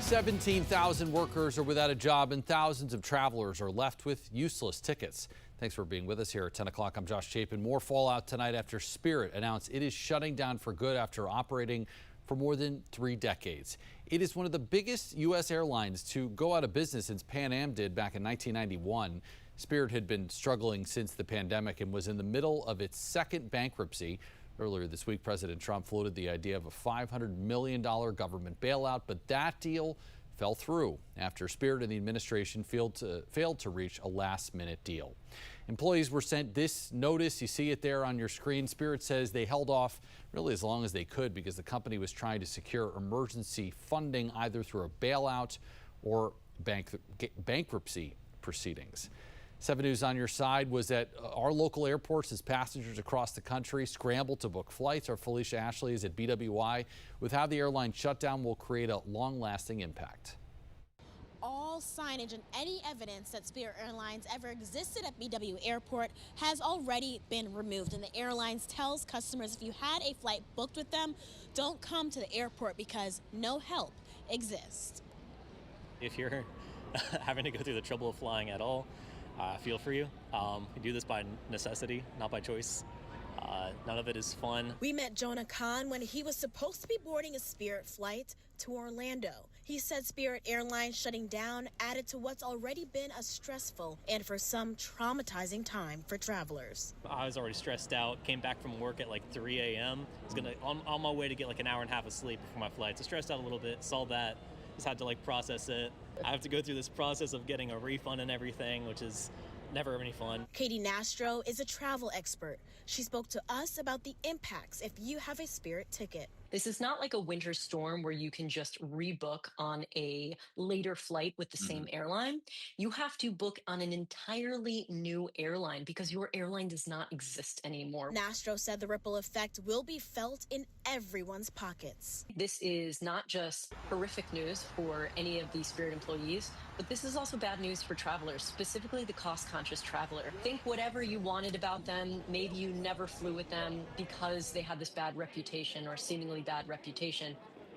17,000 workers are without a job and thousands of travelers are left with useless tickets. Thanks for being with us here at 10 o'clock. I'm Josh Chapin. More fallout tonight after Spirit announced it is shutting down for good after operating for more than 3 decades. It is one of the biggest U.S. airlines to go out of business since Pan Am did back in 1991. Spirit had been struggling since the pandemic and was in the middle of its second bankruptcy. Earlier this week, President Trump floated the idea of a $500 million government bailout, but that deal fell through after Spirit and the administration failed to reach a last-minute deal. Employees were sent this notice. You see it there on your screen. Spirit says they held off really as long as they could because the company was trying to secure emergency funding either through a bailout or bankruptcy proceedings. 7 News on your side was at our local airports as passengers across the country scramble to book flights. Our Felicia Ashley is at BWI with how the airline shutdown will create a long-lasting impact. All signage and any evidence that Spirit Airlines ever existed at BW Airport has already been removed. And the airlines tells customers if you had a flight booked with them, don't come to the airport because no help exists. If you're having to go through the trouble of flying at all, I feel for you. We do this by necessity, not by choice. None of it is fun. We met Jonah Khan when he was supposed to be boarding a Spirit flight to Orlando. He said Spirit Airlines shutting down added to what's already been a stressful and for some traumatizing time for travelers. I was already stressed out, came back from work at like 3 a.m. I was on my way to get like an hour and a half of sleep before my flight. So stressed out a little bit, saw that, just had to like process it. I have to go through this process of getting a refund and everything, which is never any fun. Katie Nastro is a travel expert. She spoke to us about the impacts if you have a Spirit ticket. This is not like a winter storm where you can just rebook on a later flight with the same airline. You have to book on an entirely new airline because your airline does not exist anymore. Nastro said the ripple effect will be felt in everyone's pockets. This is not just horrific news for any of the Spirit employees, but this is also bad news for travelers, specifically the cost-conscious traveler. Think whatever you wanted about them. Maybe you never flew with them because they had this bad reputation or seemingly bad reputation.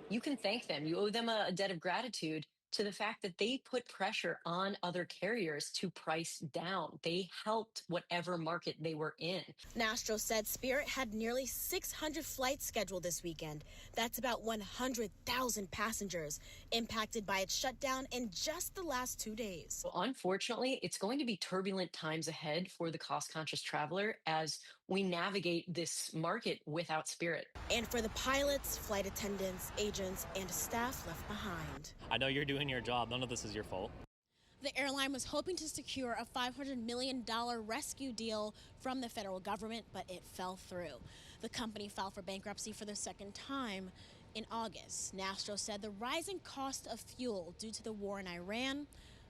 You can thank them. You owe them a debt of gratitude to the fact that they put pressure on other carriers to price down. They helped whatever market they were in. Nastro said Spirit had nearly 600 flights scheduled this weekend. That's about 100,000 passengers impacted by its shutdown in just the last 2 days. Well, unfortunately, it's going to be turbulent times ahead for the cost-conscious traveler as we navigate this market without Spirit. And for the pilots, flight attendants, agents, and staff left behind. I know you're doing your job. None of this is your fault. The airline was hoping to secure a $500 million rescue deal from the federal government, but it fell through. The company filed for bankruptcy for the second time in August. Nastro said the rising cost of fuel due to the war in Iran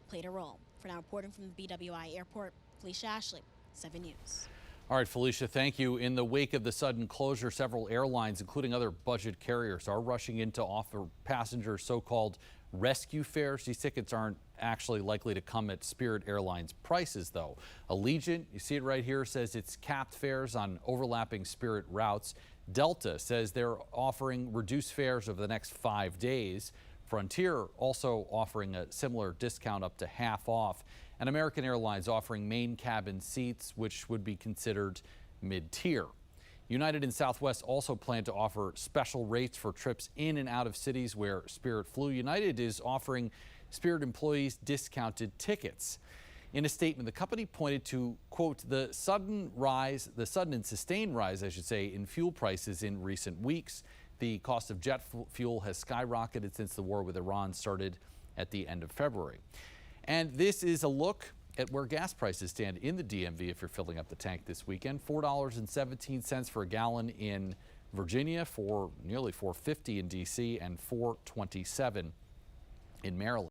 played a role. For now, reporting from the BWI Airport, Felicia Ashley, 7 News. All right, Felicia, thank you. In the wake of the sudden closure, several airlines, including other budget carriers, are rushing in to offer passengers so-called rescue fares. These tickets aren't actually likely to come at Spirit Airlines prices, though. Allegiant, you see it right here, says it's capped fares on overlapping Spirit routes. Delta says they're offering reduced fares over the next 5 days. Frontier also offering a similar discount up to half off. And American Airlines offering main cabin seats, which would be considered mid-tier. United and Southwest also plan to offer special rates for trips in and out of cities where Spirit flew. United is offering Spirit employees discounted tickets. In a statement, the company pointed to, quote, the sudden and sustained rise, I should say, in fuel prices in recent weeks. The cost of jet fuel has skyrocketed since the war with Iran started at the end of February. And this is a look at where gas prices stand in the DMV if you're filling up the tank this weekend. $4.17 for a gallon in Virginia, for nearly $4.50 in D.C., and $4.27 in Maryland.